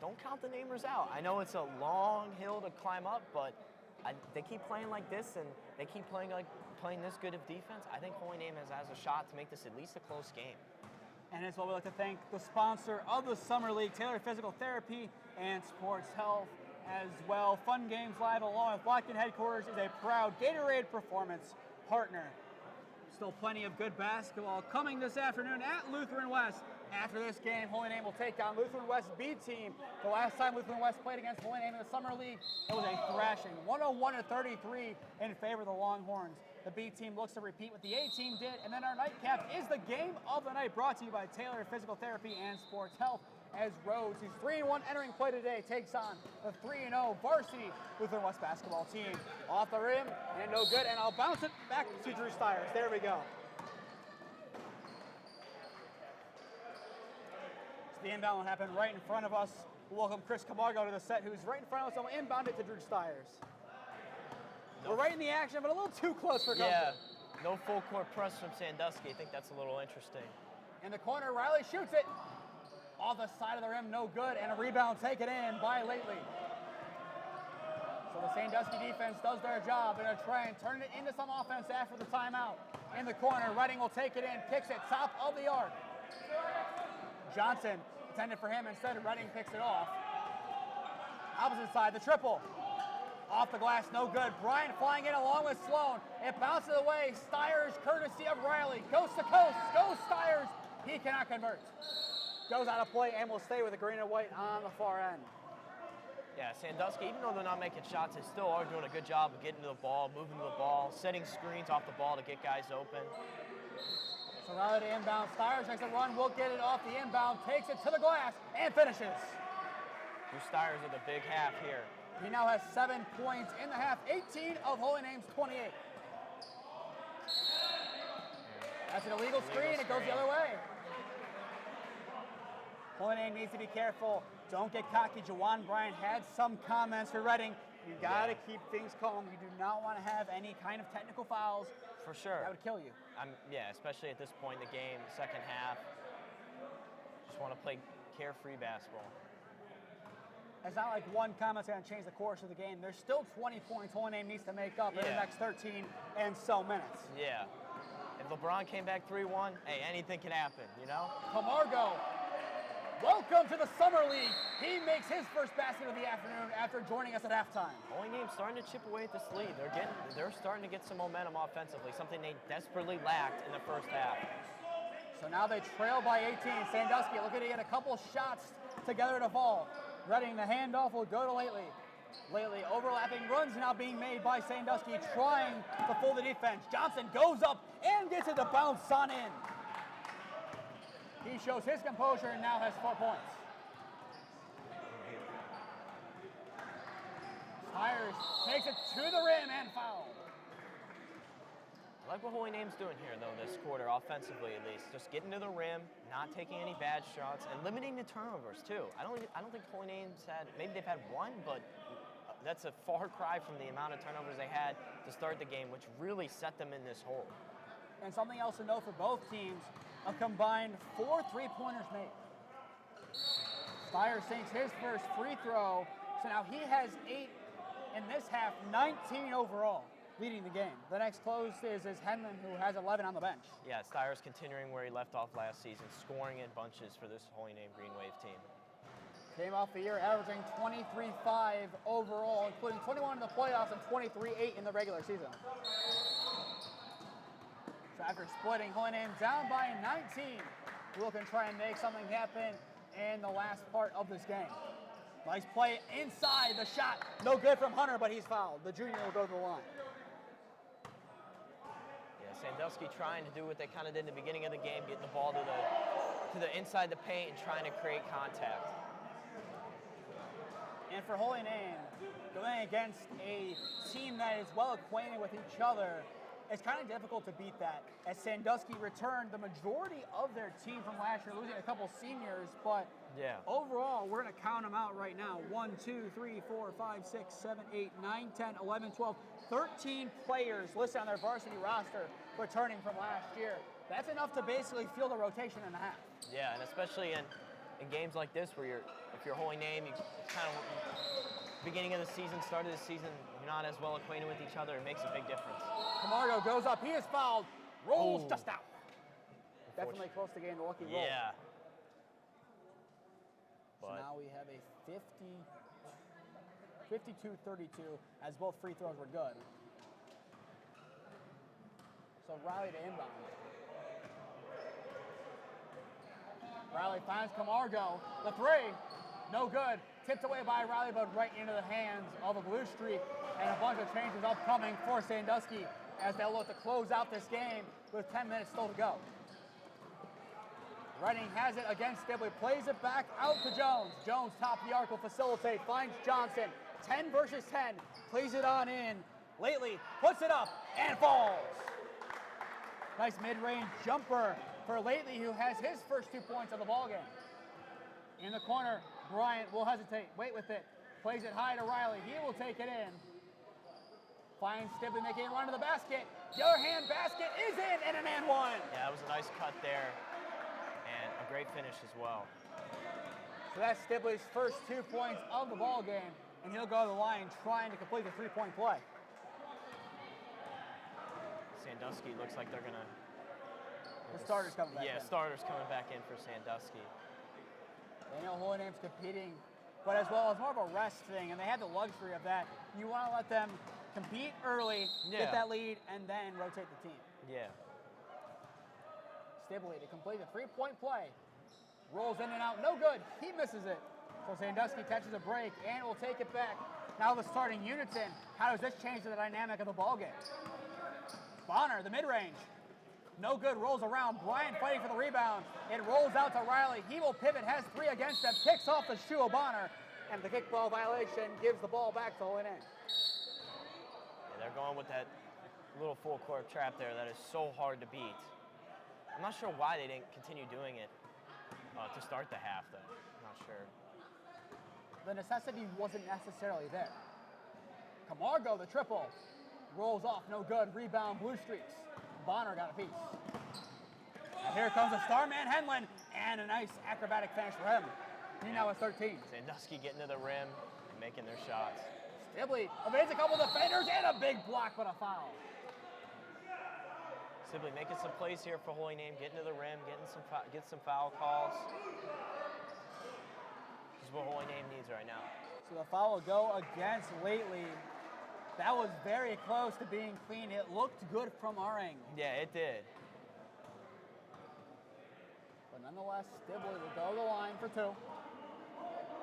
Don't count the Namers out. I know it's a long hill to climb up, but they keep playing like this, and they keep playing this good of defense. I think Holy Name has a shot to make this at least a close game.
And as well, we'd like to thank the sponsor of the Summer League, Taylor Physical Therapy and Sports Health as well. Fun Games Live, along with Blackton Headquarters, is a proud Gatorade Performance partner. Still plenty of good basketball coming this afternoon at Lutheran West. After this game, Holy Name will take on Lutheran West B team. The last time Lutheran West played against Holy Name in the Summer League, it was a thrashing, 101-33 in favor of the Longhorns. The B team looks to repeat what the A team did, and then our nightcap is the game of the night, brought to you by Taylor Physical Therapy and Sports Health, as Rhodes, who's 3-1 entering play today, takes on the 3-0 varsity Lutheran West basketball team. Off the rim, and no good, and I'll bounce it back to Drew Styers. There we go. So the inbound will happen right in front of us. We'll welcome Chris Camargo to the set, who's right in front of us, and we'll inbound it to Drew Styers. We're right in the action, but a little too close for comfort.
Yeah, no full court press from Sandusky. I think that's a little interesting.
In the corner, Riley shoots it. Off the side of the rim, no good, and a rebound taken in by Lately. So the Sandusky defense does their job. They're going to try and turn it into some offense after the timeout. In the corner, Redding will take it in, kicks it top of the arc. Johnson intended for him, instead Redding picks it off. Opposite side, the triple. Off the glass, no good. Bryant flying in along with Sloan. It bounces away. Styers, courtesy of Riley. Coast to coast, goes Styers. He cannot convert. Goes out of play and will stay with the green and white on the far end.
Yeah, Sandusky, even though they're not making shots, they still are doing a good job of getting to the ball, moving to the ball, setting screens off the ball to get guys open.
So rather than inbound, Styers makes a run, will get it off the inbound, takes it to the glass, and finishes.
Drew Styers with a big half here.
He now has 7 points in the half, 18 of Holy Name's 28. That's an illegal screen, it goes the other way. Holy Name needs to be careful. Don't get cocky. Jawan Bryant had some comments for Redding. You got to keep things calm. You do not want to have any kind of technical fouls.
For sure.
That would kill you.
Yeah, especially at this point in the game, second half. Just want to play carefree basketball.
It's not like one comment's going to change the course of the game. There's still 20 points Holy Name needs to make up in the next 13 and so minutes.
Yeah. If LeBron came back 3-1, hey, anything can happen, you know?
Camargo, welcome to the Summer League. He makes his first basket of the afternoon after joining us at halftime.
Holy Name's starting to chip away at this lead. They're starting to get some momentum offensively, something they desperately lacked in the first half.
So now they trail by 18. Sandusky looking to get a couple shots together to fall. Redding, the handoff will go to Lately. Lately, overlapping runs now being made by Sandusky, trying to fool the defense. Johnson goes up and gets it to bounce on in. He shows his composure and now has 4 points. Styers takes it to the rim and foul.
I like what Holy Name's doing here, though, this quarter, offensively at least. Just getting to the rim, not taking any bad shots, and limiting the turnovers, too. I don't think Holy Name's had, maybe they've had one, but that's a far cry from the amount of turnovers they had to start the game, which really set them in this hole.
And something else to note for both teams, a combined 4 3-pointers made. Styers sinks his first free throw. So now he has 8 in this half, 19 overall, leading the game. The next closest is Henlon, who has 11 on the bench.
Yeah, Styers continuing where he left off last season, scoring in bunches for this Holy Name Green Wave team.
Came off the year averaging 23-5 overall, including 21 in the playoffs and 23-8 in the regular season. So after splitting Holy Name down by 19, Will can try and make something happen in the last part of this game. Nice play inside, the shot, no good from Hunter, but he's fouled. The junior will go to the line.
Yeah, Sandusky trying to do what they kind of did in the beginning of the game, getting the ball to the inside the paint and trying to create contact.
And for Holy Name, going against a team that is well acquainted with each other, it's kind of difficult to beat that, as Sandusky returned the majority of their team from last year, losing a couple seniors, but
yeah,
overall, we're going to count them out right now. 1, 2, 3, 4, 5, 6, 7, 8, 9, 10, 11, 12, 13 players listed on their varsity roster returning from last year. That's enough to basically field a rotation and a half.
Yeah, and especially in games like this where if you're Holy Name, you kind of, beginning of the season, start of the season, you're not as well acquainted with each other. It makes a big difference.
Camargo goes up. He is fouled. Rolls just out. Definitely close to getting the lucky roll.
Yeah.
So now we have a 52-32 as both free throws were good. So Riley to inbound. Riley finds Camargo. The three, no good. Tipped away by Riley, but right into the hands of a blue streak. And a bunch of changes upcoming for Sandusky as they'll look to close out this game with 10 minutes still to go. Redding has it against Stibley, plays it back out to Jones. Jones, top of the arc, will facilitate, finds Johnson. 10 versus 10, plays it on in. Lately, puts it up and falls. Nice mid-range jumper for Lately, who has his first 2 points of the ballgame. In the corner, Bryant will hesitate, wait with it. Plays it high to Riley, he will take it in. Finds Stibley making a run to the basket. The other hand basket is in and an and one.
Yeah, that was a nice cut there and a great finish as well.
So that's Stibley's first 2 points of the ball game, and he'll go to the line trying to complete the three-point play.
Sandusky looks like they're gonna.
The starters coming back in.
Yeah, starters coming back in for Sandusky.
They know Holy Name's competing, but as well, it's more of a rest thing, and they have the luxury of that. You want to let them compete early, get that lead, and then rotate the team.
Yeah.
Stibley to complete the three-point play. Rolls in and out, no good. He misses it. So Sandusky catches a break and will take it back. Now the starting unit's in. How does this change the dynamic of the ballgame? Bonner, the mid-range. No good, rolls around. Bryant fighting for the rebound. It rolls out to Riley. He will pivot, has 3 against him, kicks off the shoe of Bonner, and the kickball violation gives the ball back to Holy Name.
Yeah, they're going with that little full court trap there that is so hard to beat. I'm not sure why they didn't continue doing it to start the half, though. I'm not sure.
The necessity wasn't necessarily there. Camargo, the triple, rolls off, no good. Rebound, blue streaks. Bonner got a piece. And here comes the star man, Henlon, and a nice acrobatic finish for him. He now has 13.
Sandusky getting to the rim and making their shots.
Stibley evades a couple defenders and a big block, but a foul.
Stibley making some plays here for Holy Name, getting to the rim, get some foul calls. This is what Holy Name needs right now.
So the foul will go against Lately. That was very close to being clean. It looked good from our angle.
Yeah, it did.
But nonetheless, Stibley will go to the line for 2.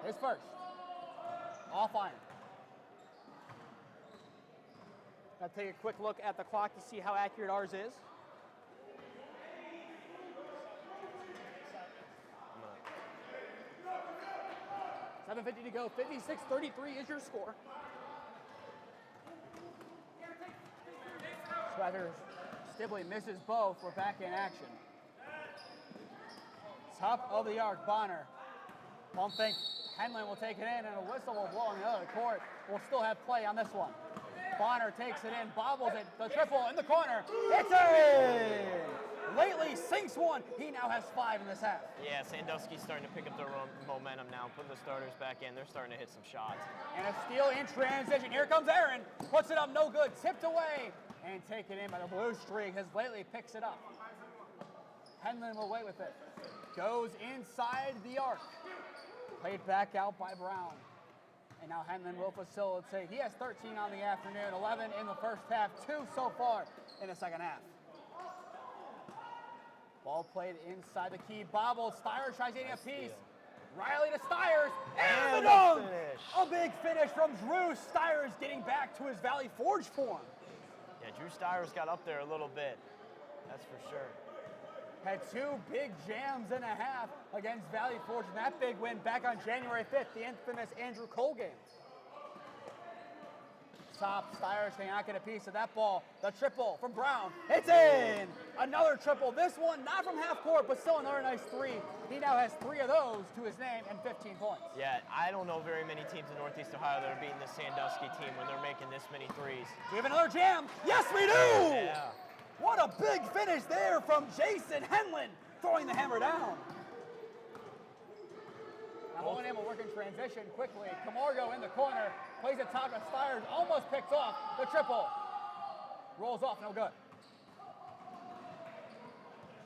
His first. Off iron. Gotta take a quick look at the clock to see how accurate ours is. 7:50 to go. 56-33 is your score. So after Stibley misses both, we're back in action. Top of the arc, Bonner. Pump fake. Henlon will take it in, and a whistle will blow on the other court. We'll still have play on this one. Bonner takes it in, bobbles it, the triple in the corner. It's in! Lately sinks one. He now has 5 in this half.
Yeah, Sandusky's starting to pick up their momentum now, putting the starters back in. They're starting to hit some shots.
And a steal in transition. Here comes Aaron. Puts it up, no good. Tipped away and taken in by the blue streak as Lately picks it up. Henlon will away with it. Goes inside the arc. Played back out by Brown. And now Henlon will facilitate. He has 13 on the afternoon, 11 in the first half, 2 so far in the second half. Ball played inside the key. Bobble. Styers tries to get a piece. Riley to Styers. And the dunk! A big finish from Drew Styers getting back to his Valley Forge form.
Yeah, Drew Styers got up there a little bit. That's for sure.
Had 2 big jams and a half against Valley Forge in that big win back on January 5th, the infamous Andrew Cole game. Top, Styers cannot get a piece of that ball. The triple from Brown. It's in! Another triple. This one not from half court, but still another nice 3. He now has 3 of those to his name and 15 points.
Yeah, I don't know very many teams in Northeast Ohio that are beating the Sandusky team when they're making this many threes.
Do we have another jam? Yes, we do!
Yeah.
What a big finish there from Jason Henlon, throwing the hammer down. Now Hohenheim will work in transition quickly. Camargo in the corner, plays it top to Styers, almost picked off the triple. Rolls off, no good.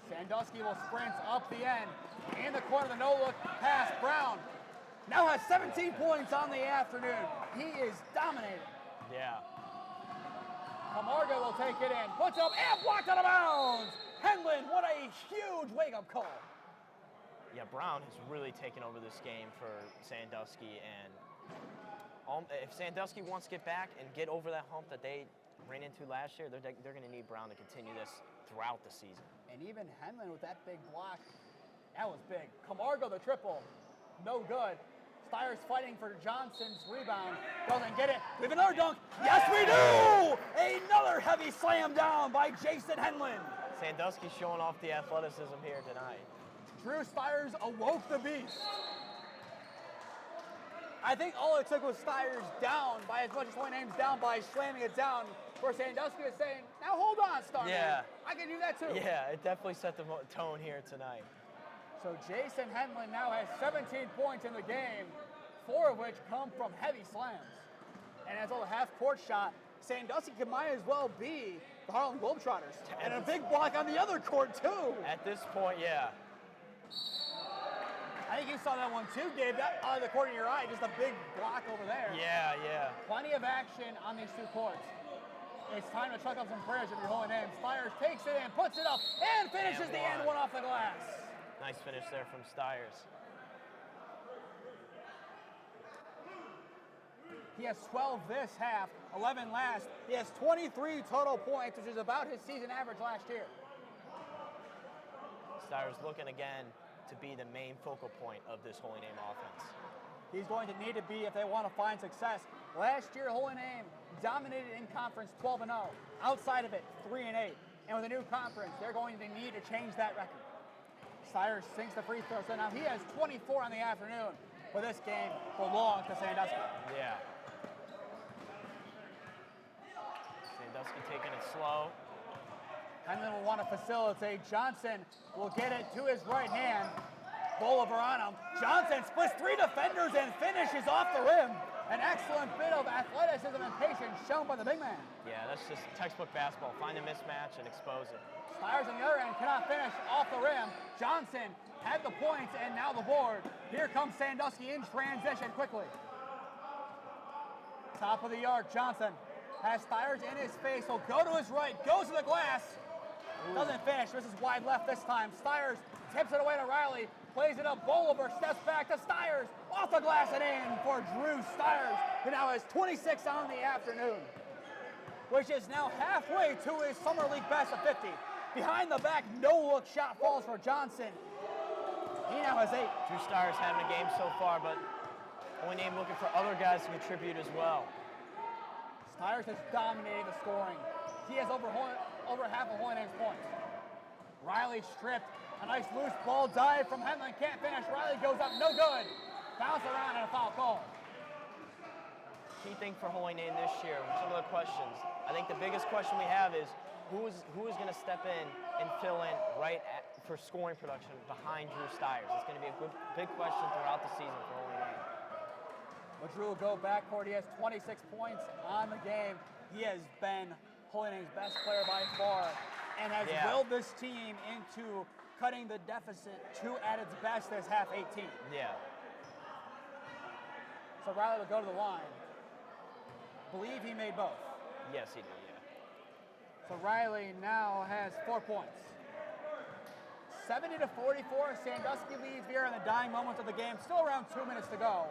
Sandusky will sprint up the end. In the corner, the no-look pass, Brown. Now has 17 points on the afternoon. He is dominating.
Yeah.
Camargo will take it in, puts up, and blocked out of bounds. Henlon, what a huge wake-up call.
Yeah, Brown has really taken over this game for Sandusky, and if Sandusky wants to get back and get over that hump that they ran into last year, they're going to need Brown to continue this throughout the season. And
even Henlon with that big block, that was big. Camargo the triple, no good. Styers fighting for Johnson's rebound, doesn't get it. We have another dunk. Yes, we do! Another heavy slam down by Jason Henlon.
Sandusky showing off the athleticism here tonight.
Drew Styers awoke the beast. I think all it took was Styers down by as much as Hohenheim's down by slamming it down, where Sandusky was saying, now hold on, Starman.
Yeah.
I can do that too.
Yeah, it definitely set the tone here tonight.
So Jason Henlon now has 17 points in the game, 4 of which come from heavy slams. And as a half-court shot, Sandusky might as well be the Harlem Globetrotters. And a big block on the other court too.
At this point, yeah.
I think you saw that one too, Gabe. That out of the corner of your eye, just a big block over there.
Yeah, yeah.
Plenty of action on these 2 courts. It's time to chuck up some prayers if you're Hohenheim. Styers takes it in, puts it up, and finishes the end one off the glass.
Nice finish there from Styers.
He has 12 this half, 11 last. He has 23 total points, which is about his season average last year.
Styers looking again to be the main focal point of this Hohenheim offense.
He's going to need to be if they want to find success. Last year, Hohenheim dominated in conference 12-0. Outside of it, 3-8. And with a new conference, they're going to need to change that record. Styers sinks the free throw, so now he has 24 on the afternoon, but this game belongs to Sandusky.
Yeah. Sandusky taking it slow.
Henlon will want to facilitate. Johnson will get it to his right hand. Bolivar on him. Johnson splits 3 defenders and finishes off the rim. An excellent bit of athleticism and patience shown by the big man.
Yeah, that's just textbook basketball. Find a mismatch and expose it.
Styers on the other end cannot finish off the rim. Johnson had the points and now the board. Here comes Sandusky in transition quickly. Top of the arc, Johnson has Styers in his face. He'll go to his right, goes to the glass. Doesn't finish. This is wide left this time. Styers tips it away to Riley. Plays it up. Bolivar steps back to Styers. Off the glass and in for Drew Styers, who now has 26 on the afternoon, which is now halfway to his Summer League best of 50. Behind the back, no-look shot falls for Johnson. He now has 8.
Drew Styers having a game so far, but Hohenheim looking for other guys to contribute as well.
Styers has dominated the scoring. He has over half of Hohenheim's points. Riley stripped. A nice loose ball dive from Henlon. Can't finish. Riley goes up. No good. Bounce around and a foul call.
key thing for Holy Name this year, some of the questions, I think the biggest question we have is who is going to step in and fill in for scoring production behind Drew Styers? It's going to be a big question throughout the season for Holy Name.
Well, Drew will go backcourt. He has 26 points on the game. He has been Holy Name's best player by far and has willed this team into cutting the deficit to at its best as half 18.
Yeah.
So Riley will go to the line. Believe he made both.
Yes, he did, yeah.
So Riley now has 4 points. 70-44, Sandusky leads here in the dying moments of the game. Still around 2 minutes to go.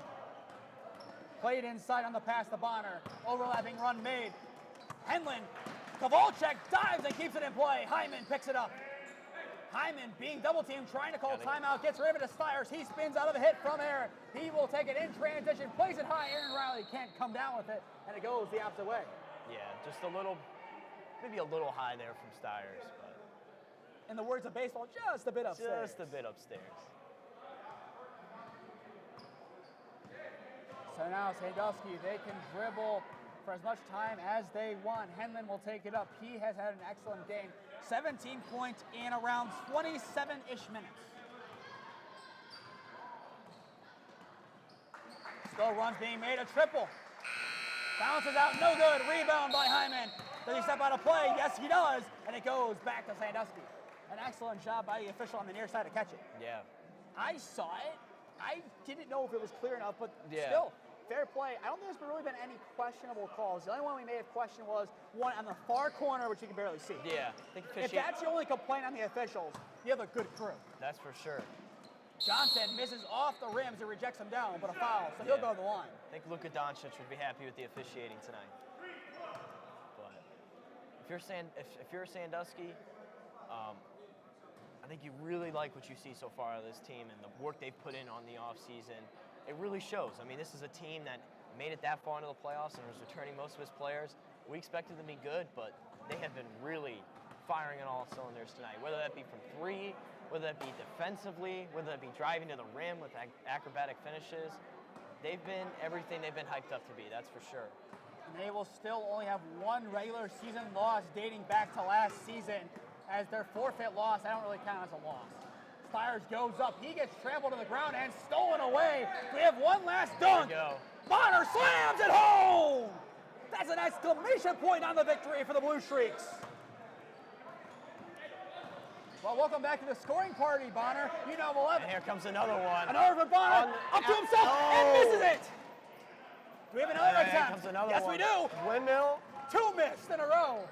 Played inside on the pass to Bonner. Overlapping run made. Henlin, Kowalczyk dives and keeps it in play. Hyman picks it up. Hyman being double teamed, trying to call timeout, gets rid of it to Styers. He spins out of a hit from Aaron. He will take it in transition, plays it high. Aaron Riley can't come down with it, and it goes the opposite way.
Yeah, just maybe a little high there from Styers, but
in the words of baseball, just a bit upstairs.
Just a bit upstairs.
So now Sandusky, they can dribble for as much time as they want. Henlin will take it up. He has had an excellent game. 17 points in around 27-ish minutes. Still runs being made, a triple. Bounces out, no good. Rebound by Hyman. Does he step out of play? Yes, he does. And it goes back to Sandusky. An excellent job by the official on the near side to catch it.
Yeah.
I saw it. I didn't know if it was clear enough, but still, fair play. I don't think there's really been any questionable calls. The only one we may have questioned was one on the far corner, which you can barely see.
Yeah.
If that's your only complaint on the officials, you have a good crew.
That's for sure.
Johnson misses off the rims and rejects him down, but a foul, so he'll go to the line.
I think Luka Doncic would be happy with the officiating tonight. But if you're Sandusky, I think you really like what you see so far of this team and the work they've put in on the offseason. It really shows. I mean, this is a team that made it that far into the playoffs and was returning most of its players. We expected them to be good, but they have been really firing on all cylinders tonight, whether that be from three, whether that be defensively, whether that be driving to the rim with acrobatic finishes. They've been everything they've been hyped up to be, that's for sure.
And they will still only have one regular season loss dating back to last season, as their forfeit loss, I don't really count as a loss. Styers goes up, he gets trampled to the ground and stolen away. We have one last dunk. Bonner slams it home! That's an exclamation point on the victory for the Blue Streaks. Well, welcome back to the scoring party, Bonner. You know 11.
And here comes another one.
Another for Bonner, up to himself, and misses it! Do we have another attempt?
Here comes another
yes,
one.
we do.
Windmill.
2 missed in a row.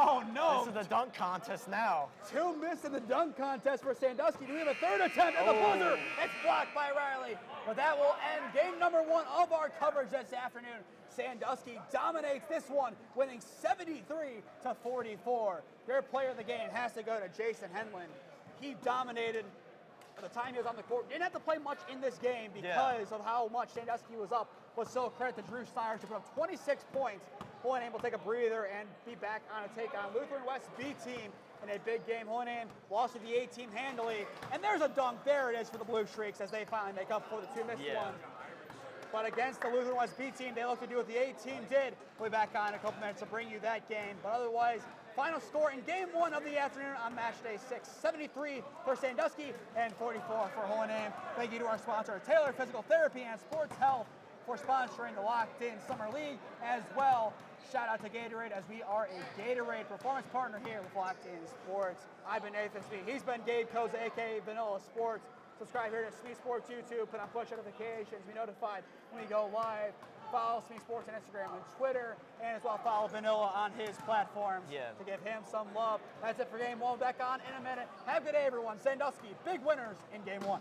Oh, no.
This is the dunk contest now.
2 missed in the dunk contest for Sandusky. Do we have a third attempt at the buzzer? It's blocked by Riley. But that will end game number 1 of our coverage this afternoon. Sandusky dominates this one, winning 73-44. Their player of the game has to go to Jason Henlin. He dominated at the time he was on the court. Didn't have to play much in this game because of how much Sandusky was up. But still, credit to Drew Styers to put up 26 points. Holy Name will take a breather and be back on a take on Lutheran West B team in a big game. Holy Name lost to the A team handily. And there's a dunk. There it is for the Blue Streaks as they finally make up for the 2 missed ones. But against the Lutheran West B team, they look to do what the A team did. We'll be back on in a couple minutes to bring you that game. But otherwise, final score in game 1 of the afternoon on match day 6, 73 for Sandusky and 44 for Holy Name. Thank you to our sponsor, Taylor Physical Therapy and Sports Health, for sponsoring the Locked In Summer League as well. Shout out to Gatorade, as we are a Gatorade performance partner here with Locked In Sports. I've been Nathan Smee. He's been Gabe Koza, aka Vanilla Sports. Subscribe here to SmeeSports YouTube, put on push notifications, be notified when we go live. Follow SmeeSports on Instagram and Twitter, and as well follow Vanilla on his platforms to give him some love. That's it for game 1. Back on in a minute. Have a good day, everyone. Sandusky, big winners in game 1.